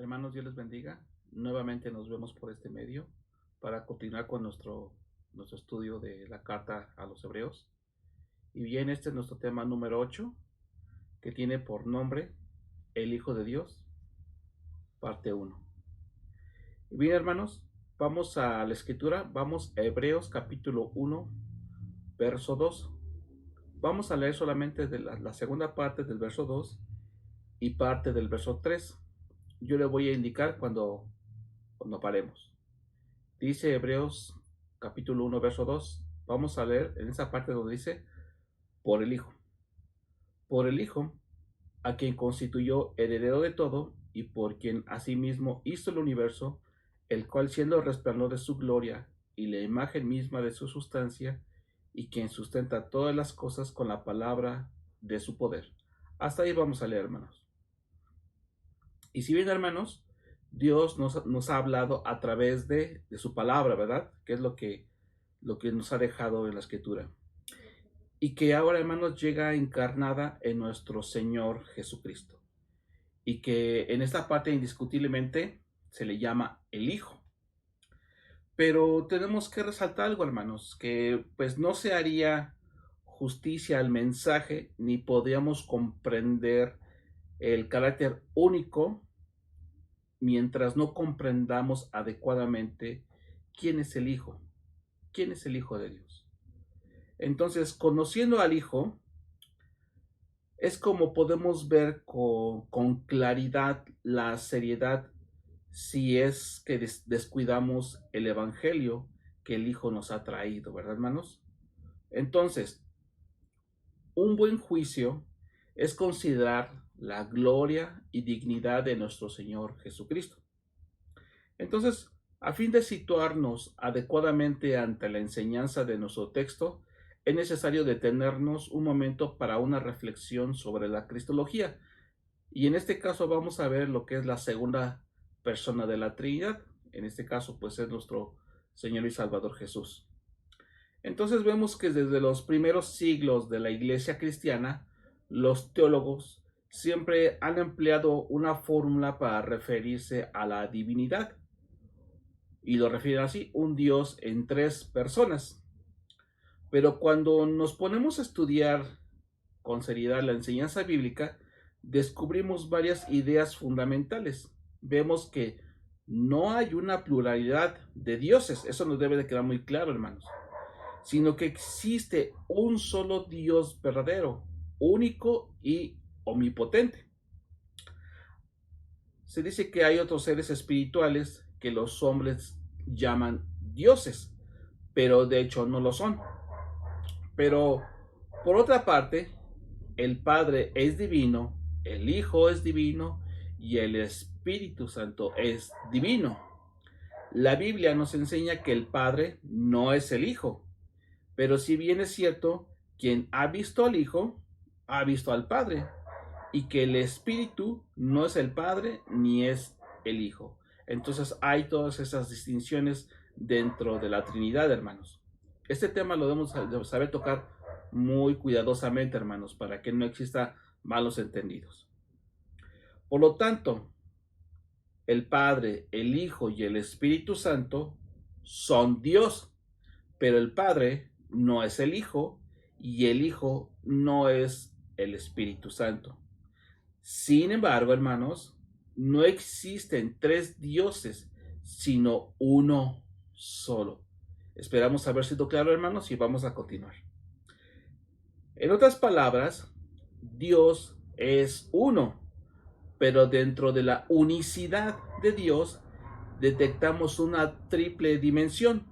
Hermanos, Dios les bendiga. Nuevamente nos vemos por este medio para continuar con nuestro estudio de la carta a los Hebreos. Y bien, este es nuestro tema número 8, que tiene por nombre El Hijo de Dios, parte 1. Y bien, hermanos, vamos a la escritura, vamos a Hebreos capítulo 1, verso 2. Vamos a leer solamente de la segunda parte del verso 2 y parte del verso 3. Yo le voy a indicar cuando paremos. Dice Hebreos capítulo 1, verso 2. Vamos a leer en esa parte donde dice, por el Hijo. Por el Hijo, a quien constituyó heredero de todo, y por quien asimismo hizo el universo, el cual siendo el resplandor de su gloria, y la imagen misma de su sustancia, y quien sustenta todas las cosas con la palabra de su poder. Hasta ahí vamos a leer, hermanos. Y si bien, hermanos, Dios nos ha hablado a través de su palabra, ¿verdad? Que es lo que nos ha dejado en la escritura. Y que ahora, hermanos, llega encarnada en nuestro Señor Jesucristo. Y que en esta parte indiscutiblemente se le llama el Hijo. Pero tenemos que resaltar algo, hermanos, que pues no se haría justicia al mensaje, ni podríamos comprender el carácter único mientras no comprendamos adecuadamente quién es el Hijo, quién es el Hijo de Dios. Entonces, conociendo al Hijo, es como podemos ver con claridad la seriedad si es que descuidamos el Evangelio que el Hijo nos ha traído, ¿verdad, hermanos? Entonces, un buen juicio es considerar la gloria y dignidad de nuestro Señor Jesucristo. Entonces, a fin de situarnos adecuadamente ante la enseñanza de nuestro texto, es necesario detenernos un momento para una reflexión sobre la cristología. Y en este caso vamos a ver lo que es la segunda persona de la Trinidad. En este caso, pues es nuestro Señor y Salvador Jesús. Entonces vemos que desde los primeros siglos de la Iglesia cristiana, los teólogos siempre han empleado una fórmula para referirse a la divinidad. Y lo refieren así, un Dios en tres personas. Pero cuando nos ponemos a estudiar con seriedad la enseñanza bíblica, descubrimos varias ideas fundamentales. Vemos que no hay una pluralidad de dioses, eso nos debe de quedar muy claro, hermanos, sino que existe un solo Dios verdadero, único y omnipotente. Se dice que hay otros seres espirituales que los hombres llaman dioses, pero de hecho no lo son. Pero por otra parte, el Padre es divino, el Hijo es divino y el Espíritu Santo es divino. La Biblia nos enseña que el Padre no es el Hijo, pero si bien es cierto, quien ha visto al Hijo, ha visto al Padre, y que el Espíritu no es el Padre ni es el Hijo. Entonces hay todas esas distinciones dentro de la Trinidad, hermanos. Este tema lo debemos saber tocar muy cuidadosamente, hermanos, para que no exista malos entendidos. Por lo tanto, el Padre, el Hijo y el Espíritu Santo son Dios, pero el Padre no es el Hijo y el Hijo no es el Espíritu Santo. Sin embargo, hermanos, no existen tres dioses, sino uno solo. Esperamos haber sido claro, hermanos, y vamos a continuar. En otras palabras, Dios es uno, pero dentro de la unicidad de Dios detectamos una triple dimensión.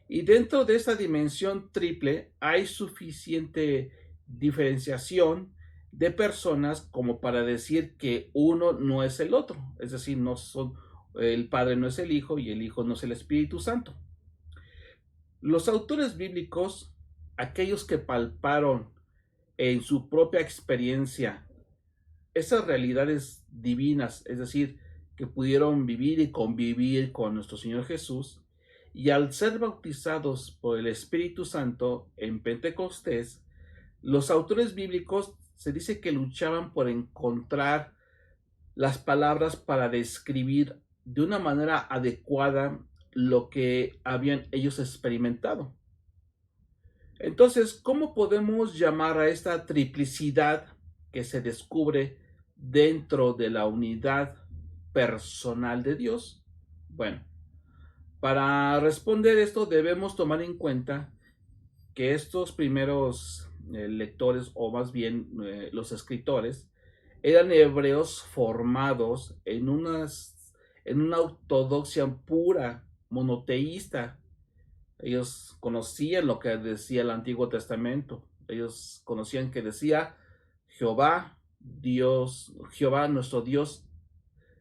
Y dentro de esta dimensión triple hay suficiente diferenciación de personas como para decir que uno no es el otro. Es decir, no son, el Padre no es el Hijo y el Hijo no es el Espíritu Santo. Los autores bíblicos, aquellos que palparon en su propia experiencia esas realidades divinas, es decir, que pudieron vivir y convivir con nuestro Señor Jesús, y al ser bautizados por el Espíritu Santo en Pentecostés, los autores bíblicos se dice que luchaban por encontrar las palabras para describir de una manera adecuada lo que habían ellos experimentado. Entonces, ¿cómo podemos llamar a esta triplicidad que se descubre dentro de la unidad personal de Dios? Bueno, para responder esto debemos tomar en cuenta que estos primeros lectores, o más bien los escritores, eran hebreos formados en una ortodoxia pura, monoteísta. Ellos conocían lo que decía el Antiguo Testamento. Ellos conocían que decía Jehová, Dios, Jehová nuestro Dios,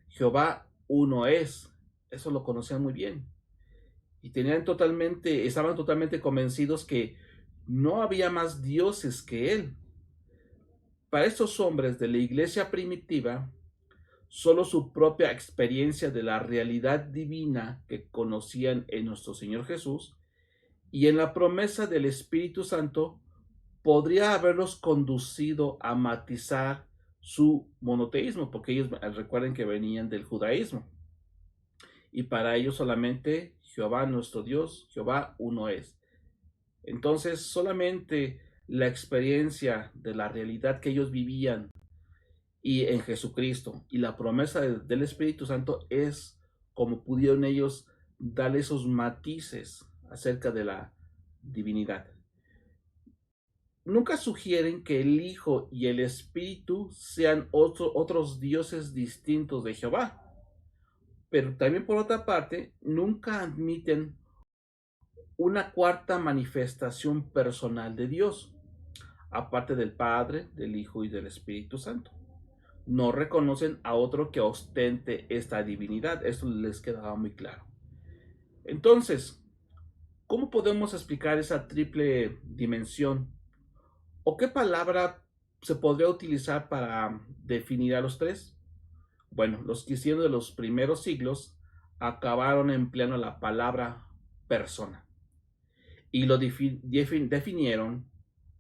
Jehová uno es. Eso lo conocían muy bien. Y estaban totalmente convencidos que no había más dioses que él. Para estos hombres de la iglesia primitiva, solo su propia experiencia de la realidad divina que conocían en nuestro Señor Jesús y en la promesa del Espíritu Santo podría haberlos conducido a matizar su monoteísmo, porque ellos recuerden que venían del judaísmo. Y para ellos solamente Jehová nuestro Dios, Jehová uno es. Entonces solamente la experiencia de la realidad que ellos vivían y en Jesucristo y la promesa del Espíritu Santo es como pudieron ellos darle esos matices acerca de la divinidad. Nunca sugieren que el Hijo y el Espíritu sean otros dioses distintos de Jehová, pero también por otra parte nunca admiten una cuarta manifestación personal de Dios, aparte del Padre, del Hijo y del Espíritu Santo. No reconocen a otro que ostente esta divinidad. Esto les quedaba muy claro. Entonces, ¿cómo podemos explicar esa triple dimensión? ¿O qué palabra se podría utilizar para definir a los tres? Bueno, los cristianos de los primeros siglos acabaron empleando la palabra persona y lo definieron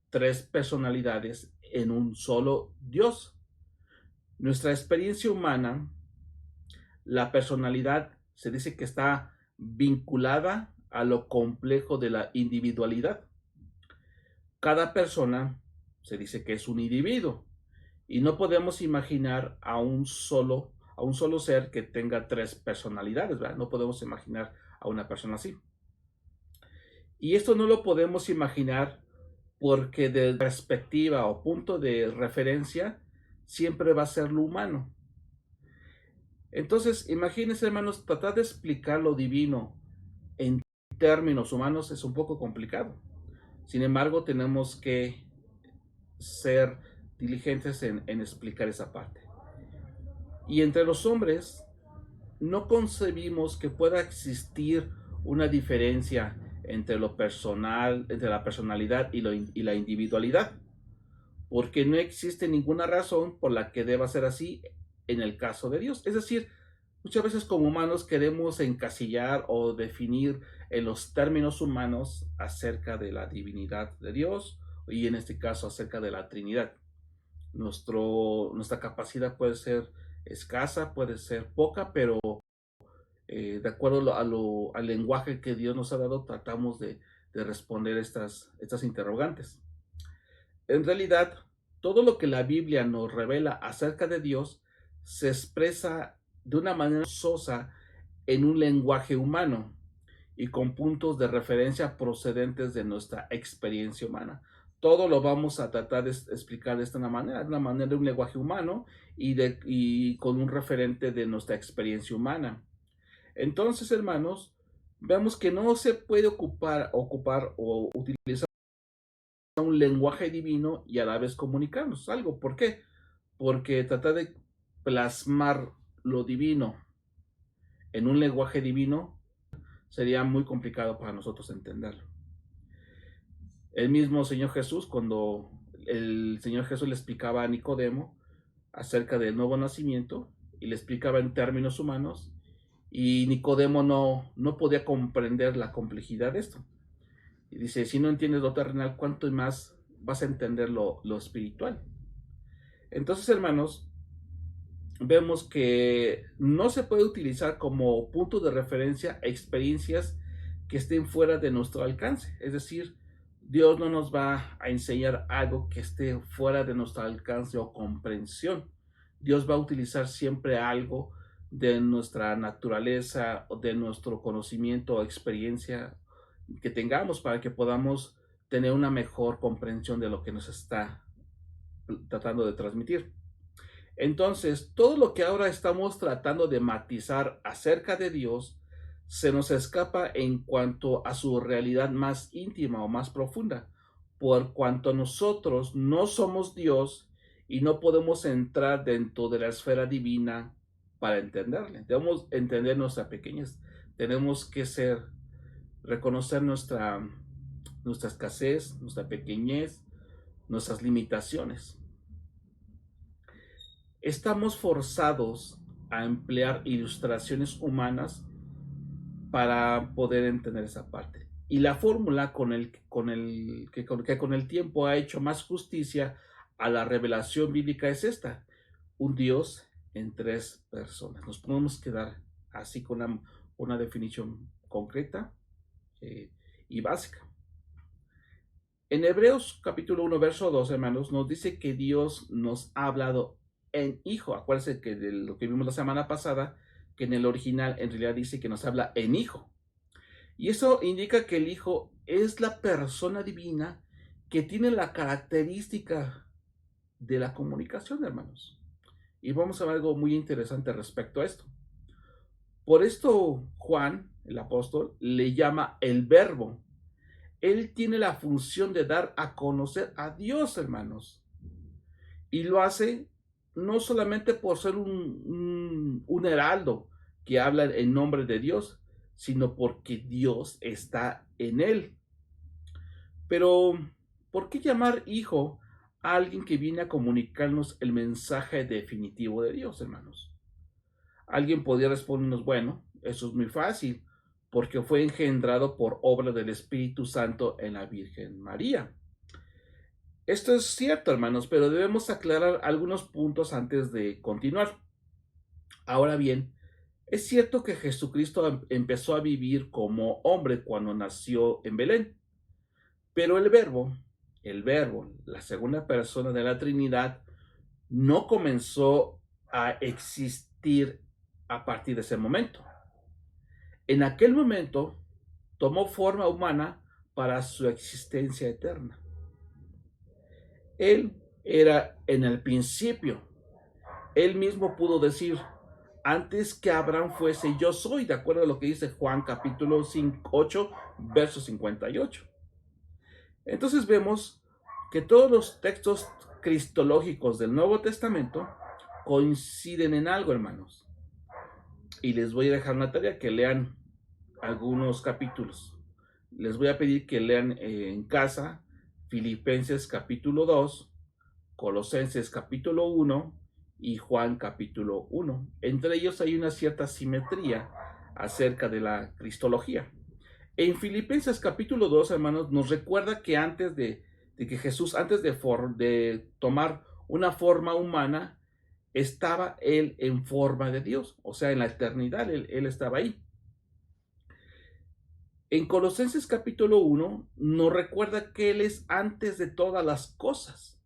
tres personalidades en un solo Dios. Nuestra experiencia humana, la personalidad se dice que está vinculada a lo complejo de la individualidad. Cada persona se dice que es un individuo y no podemos imaginar a un solo ser que tenga tres personalidades, ¿verdad? No podemos imaginar a una persona así. Y esto no lo podemos imaginar porque de perspectiva o punto de referencia siempre va a ser lo humano. Entonces, imagínense, hermanos, tratar de explicar lo divino en términos humanos es un poco complicado. Sin embargo, tenemos que ser diligentes en explicar esa parte. Y entre los hombres, no concebimos que pueda existir una diferencia entre lo personal, entre la personalidad y la individualidad, porque no existe ninguna razón por la que deba ser así en el caso de Dios. Es decir, muchas veces como humanos queremos encasillar o definir en los términos humanos acerca de la divinidad de Dios y en este caso acerca de la Trinidad. Nuestra capacidad puede ser escasa, puede ser poca, pero de acuerdo al lenguaje que Dios nos ha dado, tratamos de responder estas interrogantes. En realidad, todo lo que la Biblia nos revela acerca de Dios se expresa de una manera sosa en un lenguaje humano y con puntos de referencia procedentes de nuestra experiencia humana. Todo lo vamos a tratar de explicar de una manera de un lenguaje humano y con un referente de nuestra experiencia humana. Entonces, hermanos, vemos que no se puede ocupar o utilizar un lenguaje divino y a la vez comunicarnos algo. ¿Por qué? Porque tratar de plasmar lo divino en un lenguaje divino sería muy complicado para nosotros entenderlo. El mismo Señor Jesús, cuando el Señor Jesús le explicaba a Nicodemo acerca del nuevo nacimiento y le explicaba en términos humanos, y Nicodemo no podía comprender la complejidad de esto. Y dice, si no entiendes lo terrenal, ¿cuánto más vas a entender lo espiritual? Entonces, hermanos, vemos que no se puede utilizar como punto de referencia experiencias que estén fuera de nuestro alcance. Es decir, Dios no nos va a enseñar algo que esté fuera de nuestro alcance o comprensión. Dios va a utilizar siempre algo de nuestra naturaleza o de nuestro conocimiento o experiencia que tengamos para que podamos tener una mejor comprensión de lo que nos está tratando de transmitir. Entonces, todo lo que ahora estamos tratando de matizar acerca de Dios se nos escapa en cuanto a su realidad más íntima o más profunda, por cuanto nosotros no somos Dios y no podemos entrar dentro de la esfera divina para entenderle. Debemos entender nuestra pequeñez. Tenemos que reconocer nuestra escasez, nuestra pequeñez, nuestras limitaciones. Estamos forzados a emplear ilustraciones humanas para poder entender esa parte. Y la fórmula que con el tiempo ha hecho más justicia a la revelación bíblica es esta: un Dios en tres personas. Nos podemos quedar así con una definición concreta y básica. En Hebreos capítulo 1, verso 2, hermanos, nos dice que Dios nos ha hablado en hijo. Acuérdense que de lo que vimos la semana pasada, que en el original en realidad dice que nos habla en hijo. Y eso indica que el hijo es la persona divina que tiene la característica de la comunicación, hermanos. Y vamos a ver algo muy interesante respecto a esto. Por esto Juan, el apóstol, le llama el verbo. Él tiene la función de dar a conocer a Dios, hermanos. Y lo hace no solamente por ser un heraldo que habla en nombre de Dios, sino porque Dios está en él. Pero, ¿por qué llamar hijo a alguien que viene a comunicarnos el mensaje definitivo de Dios, hermanos? Alguien podría respondernos, bueno, eso es muy fácil, porque fue engendrado por obra del Espíritu Santo en la Virgen María. Esto es cierto, hermanos, pero debemos aclarar algunos puntos antes de continuar. Ahora bien, es cierto que Jesucristo empezó a vivir como hombre cuando nació en Belén, pero el verbo, la segunda persona de la Trinidad, no comenzó a existir a partir de ese momento. En aquel momento tomó forma humana para su existencia eterna. Él era en el principio. Él mismo pudo decir, antes que Abraham fuese, yo soy, de acuerdo a lo que dice Juan capítulo 8, verso 58. Entonces vemos que todos los textos cristológicos del Nuevo Testamento coinciden en algo, hermanos. Y les voy a dejar una tarea, que lean algunos capítulos. Les voy a pedir que lean en casa Filipenses capítulo 2, Colosenses capítulo 1 y Juan capítulo 1. Entre ellos hay una cierta simetría acerca de la cristología. En Filipenses capítulo 2, hermanos, nos recuerda que antes de que Jesús, antes de tomar una forma humana, estaba él en forma de Dios, o sea, en la eternidad, él estaba ahí. En Colosenses capítulo 1 nos recuerda que él es antes de todas las cosas.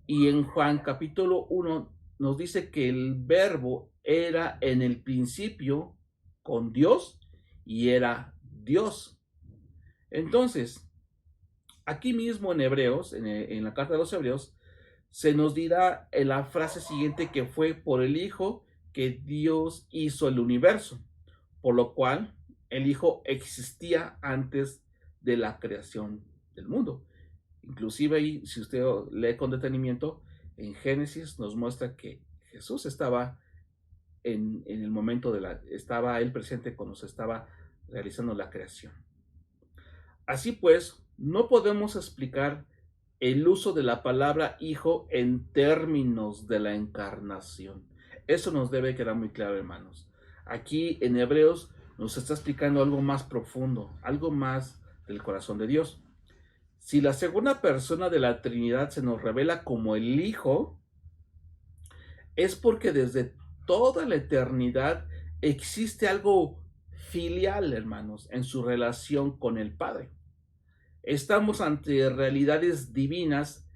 Y en Juan capítulo 1 nos dice que el verbo era en el principio con Dios y era Dios. Entonces, aquí mismo en Hebreos, en la carta de los Hebreos, se nos dirá en la frase siguiente que fue por el Hijo que Dios hizo el universo, por lo cual el Hijo existía antes de la creación del mundo. Inclusive ahí, si usted lee con detenimiento, en Génesis nos muestra que Jesús estaba en el momento estaba él presente cuando se estaba realizando la creación. Así pues, no podemos explicar el uso de la palabra hijo en términos de la encarnación. Eso nos debe quedar muy claro, hermanos. Aquí en Hebreos nos está explicando algo más profundo, algo más del corazón de Dios. Si la segunda persona de la Trinidad se nos revela como el Hijo, es porque desde toda la eternidad existe algo filial, hermanos, en su relación con el Padre. Estamos ante realidades divinas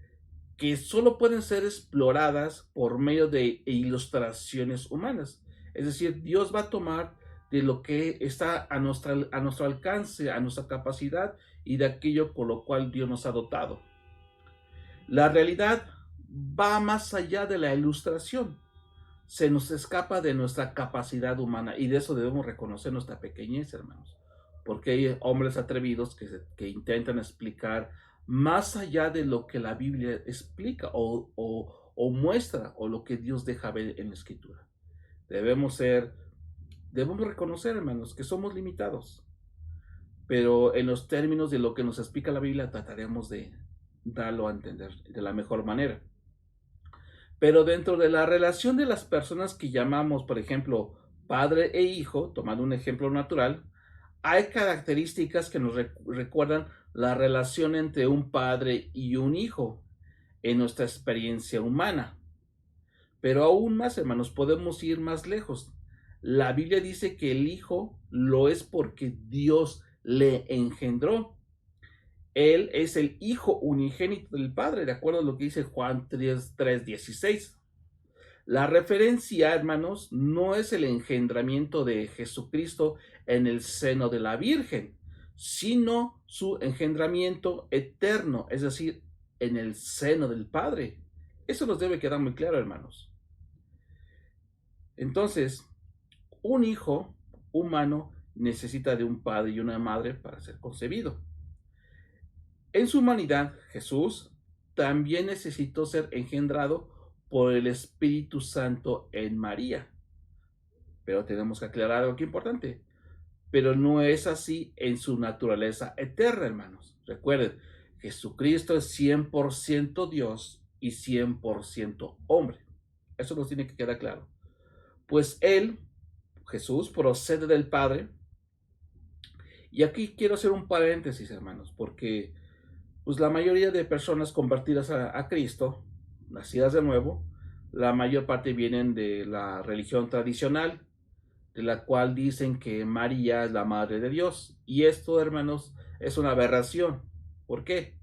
que solo pueden ser exploradas por medio de ilustraciones humanas. Es decir, Dios va a tomar de lo que está a nuestro alcance, a nuestra capacidad y de aquello con lo cual Dios nos ha dotado. La realidad va más allá de la ilustración. Se nos escapa de nuestra capacidad humana y de eso debemos reconocer nuestra pequeñez, hermanos. Porque hay hombres atrevidos que intentan explicar más allá de lo que la Biblia explica o muestra o lo que Dios deja ver en la Escritura. Debemos reconocer, hermanos, que somos limitados, pero en los términos de lo que nos explica la Biblia trataremos de darlo a entender de la mejor manera. Pero dentro de la relación de las personas que llamamos, por ejemplo, padre e hijo, tomando un ejemplo natural, hay características que nos recuerdan la relación entre un padre y un hijo en nuestra experiencia humana. Pero aún más, hermanos, podemos ir más lejos. La Biblia dice que el hijo lo es porque Dios le engendró. Él es el hijo unigénito del Padre, de acuerdo a lo que dice Juan 3:16. La referencia, hermanos, no es el engendramiento de Jesucristo en el seno de la Virgen, sino su engendramiento eterno, es decir, en el seno del Padre. Eso nos debe quedar muy claro, hermanos. Entonces, un hijo humano necesita de un padre y una madre para ser concebido. En su humanidad, Jesús también necesitó ser engendrado por el Espíritu Santo en María. Pero tenemos que aclarar algo que es importante. Pero no es así en su naturaleza eterna, hermanos. Recuerden, Jesucristo es 100% Dios y 100% hombre. Eso nos tiene que quedar claro. Pues Él, Jesús, procede del Padre. Y aquí quiero hacer un paréntesis, hermanos, porque pues la mayoría de personas convertidas a Cristo, nacidas de nuevo, la mayor parte vienen de la religión tradicional, de la cual dicen que María es la madre de Dios. Y esto, hermanos, es una aberración. ¿Por qué?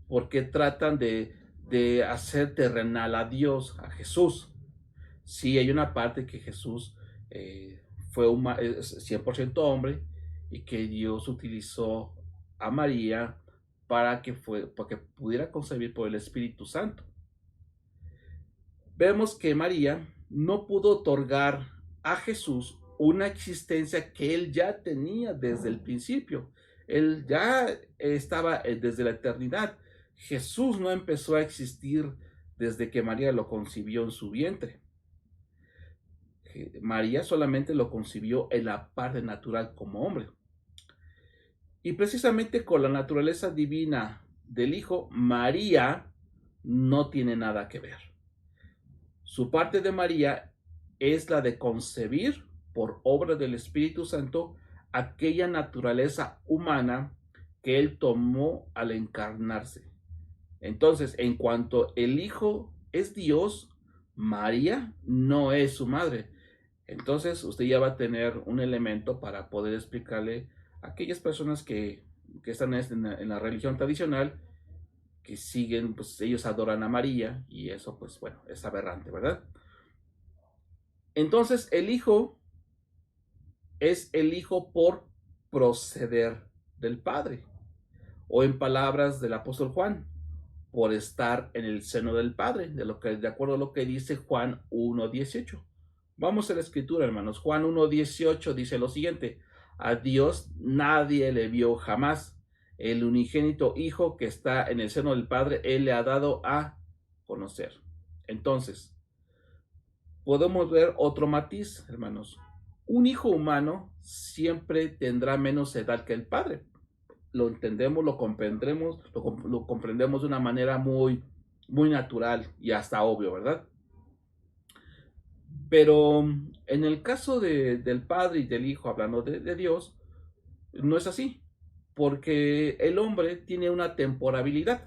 Porque tratan de hacer terrenal a Dios, a Jesús. Sí, hay una parte que Jesús fue 100% hombre y que Dios utilizó a María para que pudiera concebir por el Espíritu Santo. Vemos que María no pudo otorgar a Jesús una existencia que él ya tenía desde el principio. Él ya estaba desde la eternidad. Jesús no empezó a existir desde que María lo concibió en su vientre. María solamente lo concibió en la parte natural como hombre. Y precisamente con la naturaleza divina del Hijo, María no tiene nada que ver. Su parte de María es la de concebir por obra del Espíritu Santo aquella naturaleza humana que él tomó al encarnarse. Entonces, en cuanto el Hijo es Dios, María no es su madre. Entonces, usted ya va a tener un elemento para poder explicarle a aquellas personas que están en la religión tradicional, que siguen, pues ellos adoran a María y eso, pues bueno, es aberrante, ¿verdad? Entonces, el Hijo es el Hijo por proceder del Padre, o en palabras del apóstol Juan, por estar en el seno del Padre, de acuerdo a lo que dice Juan 1:18. Vamos a la escritura, hermanos. Juan 1:18 dice lo siguiente: a Dios nadie le vio jamás. El unigénito Hijo que está en el seno del Padre, Él le ha dado a conocer. Entonces, podemos ver otro matiz, hermanos. Un hijo humano siempre tendrá menos edad que el Padre. Lo entendemos, lo comprendemos, lo comprendemos de una manera muy, muy natural y hasta obvio, ¿verdad? Pero en el caso del Padre y del Hijo, hablando de Dios, no es así, porque el hombre tiene una temporalidad.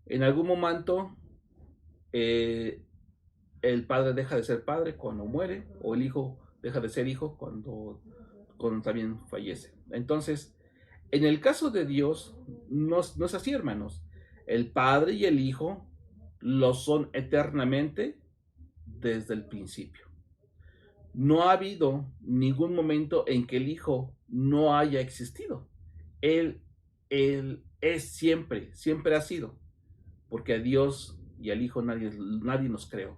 En algún momento el padre deja de ser padre cuando muere, o el hijo deja de ser hijo cuando también fallece. Entonces, en el caso de Dios, no es así, hermanos. El Padre y el Hijo lo son eternamente desde el principio. No ha habido ningún momento en que el Hijo no haya existido. Él, él es siempre, siempre ha sido, porque a Dios y al Hijo nadie nos creó.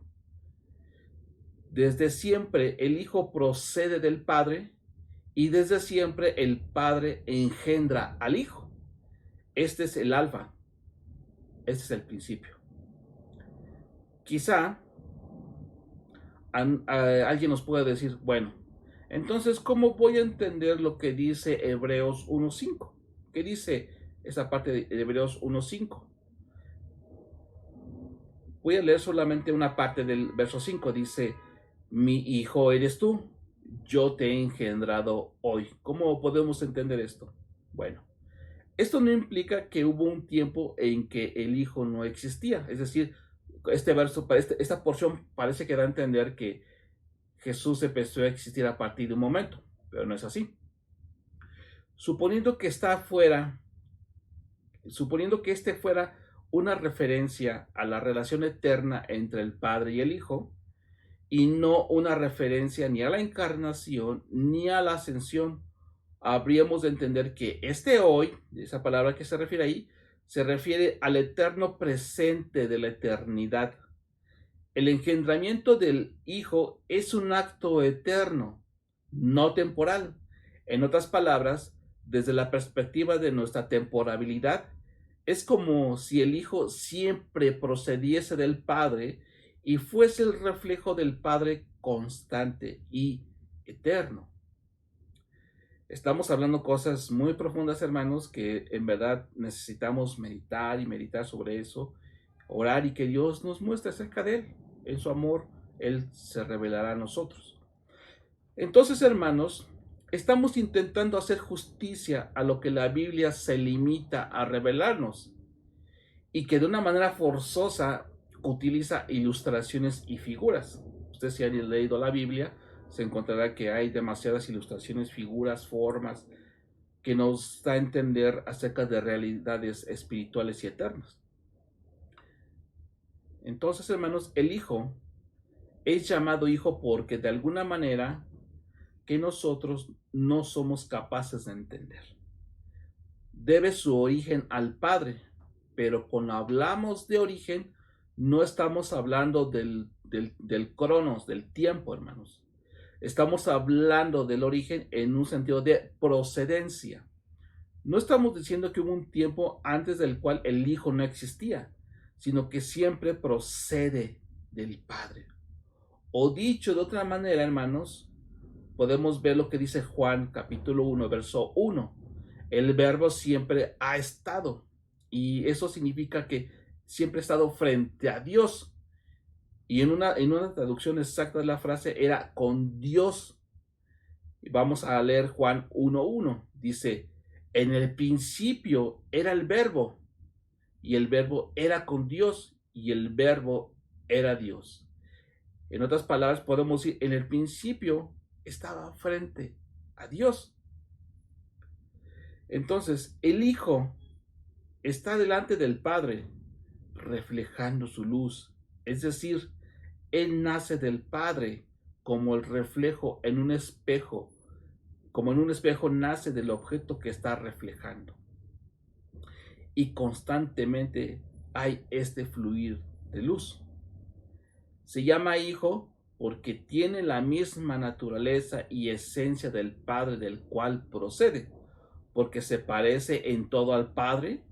Desde siempre el Hijo procede del Padre y desde siempre el Padre engendra al Hijo. Este es el alfa, este es el principio. Quizá alguien nos puede decir, bueno, entonces, ¿cómo voy a entender lo que dice Hebreos 1.5? ¿Qué dice esa parte de Hebreos 1.5? Voy a leer solamente una parte del verso 5. Dice, mi hijo eres tú, yo te he engendrado hoy. ¿Cómo podemos entender esto? Bueno, esto no implica que hubo un tiempo en que el hijo no existía. Es decir, este verso, esta porción parece que da a entender que Jesús empezó a existir a partir de un momento, pero no es así. Suponiendo que este fuera una referencia a la relación eterna entre el Padre y el Hijo, y no una referencia ni a la encarnación ni a la ascensión, habríamos de entender que este hoy, esa palabra que se refiere ahí, se refiere al eterno presente de la eternidad. El engendramiento del Hijo es un acto eterno, no temporal. En otras palabras, desde la perspectiva de nuestra temporalidad, es como si el Hijo siempre procediese del Padre y fuese el reflejo del Padre constante y eterno. Estamos hablando cosas muy profundas, hermanos, que en verdad necesitamos meditar y meditar sobre eso, orar y que Dios nos muestre acerca de Él. En su amor, Él se revelará a nosotros. Entonces, hermanos, estamos intentando hacer justicia a lo que la Biblia se limita a revelarnos y que de una manera forzosa utiliza ilustraciones y figuras. Usted, si ha leído la Biblia, se encontrará que hay demasiadas ilustraciones, figuras, formas que nos da a entender acerca de realidades espirituales y eternas. Entonces, hermanos, el Hijo es llamado Hijo porque de alguna manera que nosotros no somos capaces de entender. Debe su origen al Padre, pero cuando hablamos de origen, no estamos hablando del cronos, del tiempo, hermanos. Estamos hablando del origen en un sentido de procedencia. No estamos diciendo que hubo un tiempo antes del cual el Hijo no existía, sino que siempre procede del Padre. O dicho de otra manera, hermanos, podemos ver lo que dice Juan capítulo 1, verso 1. El verbo siempre ha estado, y eso significa que siempre ha estado frente a Dios. Y en una traducción exacta de la frase era con Dios. Y vamos a leer Juan 1:1. Dice, en el principio era el verbo, y el verbo era con Dios, y el verbo era Dios. En otras palabras, podemos decir, en el principio estaba frente a Dios. Entonces, el Hijo está delante del Padre, reflejando su luz. Es decir, Él nace del Padre como el reflejo en un espejo, como en un espejo nace del objeto que está reflejando. Y constantemente hay este fluir de luz. Se llama Hijo porque tiene la misma naturaleza y esencia del Padre del cual procede, porque se parece en todo al Padre,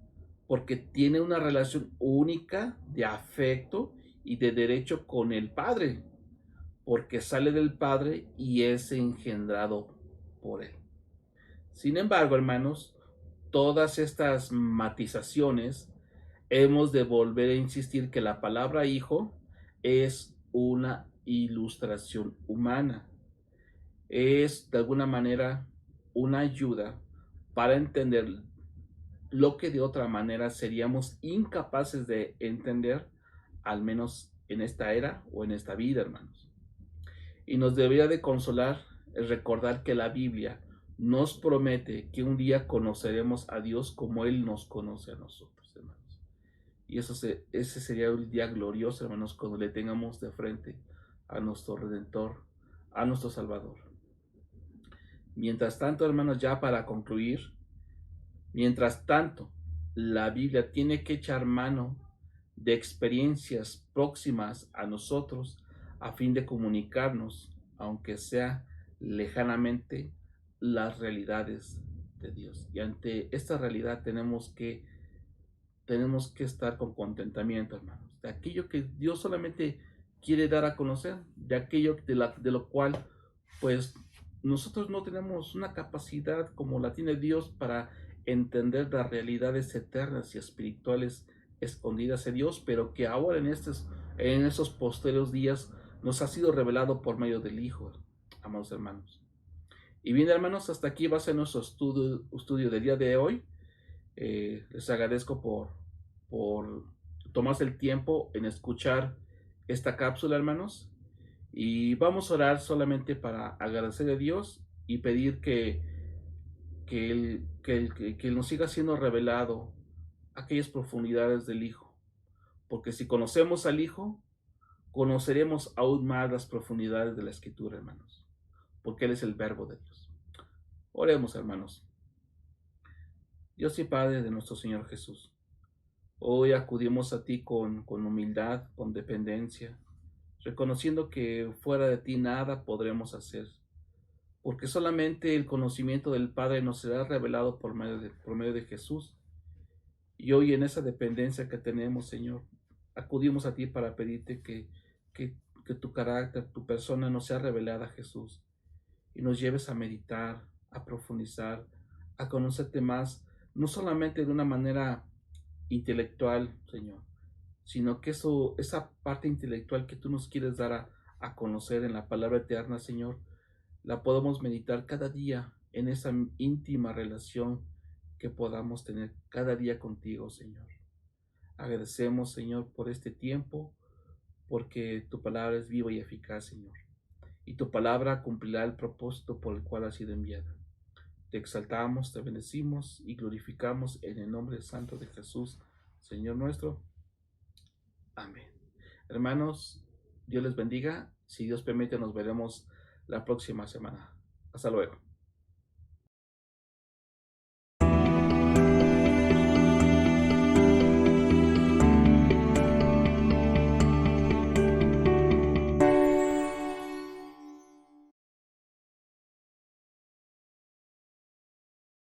porque tiene una relación única de afecto y de derecho con el Padre, porque sale del Padre y es engendrado por Él. Sin embargo, hermanos, todas estas matizaciones hemos de volver a insistir que la palabra hijo es una ilustración humana. Es de alguna manera una ayuda para entender lo que de otra manera seríamos incapaces de entender, al menos en esta era o en esta vida, hermanos. Y nos debería de consolar el recordar que la Biblia nos promete que un día conoceremos a Dios como Él nos conoce a nosotros, hermanos. Y ese sería un día glorioso, hermanos, cuando le tengamos de frente a nuestro Redentor, a nuestro Salvador. Mientras tanto, hermanos, ya para concluir, mientras tanto, la Biblia tiene que echar mano de experiencias próximas a nosotros a fin de comunicarnos, aunque sea lejanamente, las realidades de Dios. Y ante esta realidad tenemos que estar con contentamiento, hermanos, de aquello que Dios solamente quiere dar a conocer, de aquello de lo cual, pues, nosotros no tenemos una capacidad como la tiene Dios para entender las realidades eternas y espirituales escondidas en Dios, pero que ahora en estos posteriores días nos ha sido revelado por medio del Hijo, amados hermanos. Y bien, hermanos, hasta aquí va a ser nuestro estudio del día de hoy. Les agradezco por tomarse el tiempo en escuchar esta cápsula, hermanos. Y vamos a orar solamente para agradecer a Dios y pedir que nos siga siendo revelado aquellas profundidades del Hijo. Porque si conocemos al Hijo, conoceremos aún más las profundidades de la Escritura, hermanos. Porque Él es el Verbo de Dios. Oremos, hermanos. Dios y Padre de nuestro Señor Jesús. Hoy acudimos a ti con humildad, con dependencia, reconociendo que fuera de ti nada podremos hacer, porque solamente el conocimiento del Padre nos será revelado por medio de Jesús. Y hoy en esa dependencia que tenemos, Señor, acudimos a ti para pedirte que tu carácter, tu persona nos sea revelada, Jesús, y nos lleves a meditar, a profundizar, a conocerte más, no solamente de una manera intelectual, Señor, sino que esa parte intelectual que tú nos quieres dar a conocer en la palabra eterna, Señor, la podamos meditar cada día en esa íntima relación que podamos tener cada día contigo, Señor. Agradecemos, Señor, por este tiempo, porque tu palabra es viva y eficaz, Señor, y tu palabra cumplirá el propósito por el cual ha sido enviada. Te exaltamos, te bendecimos y glorificamos en el nombre santo de Jesús, Señor nuestro. Amén. Hermanos, Dios les bendiga. Si Dios permite, nos veremos la próxima semana. Hasta luego.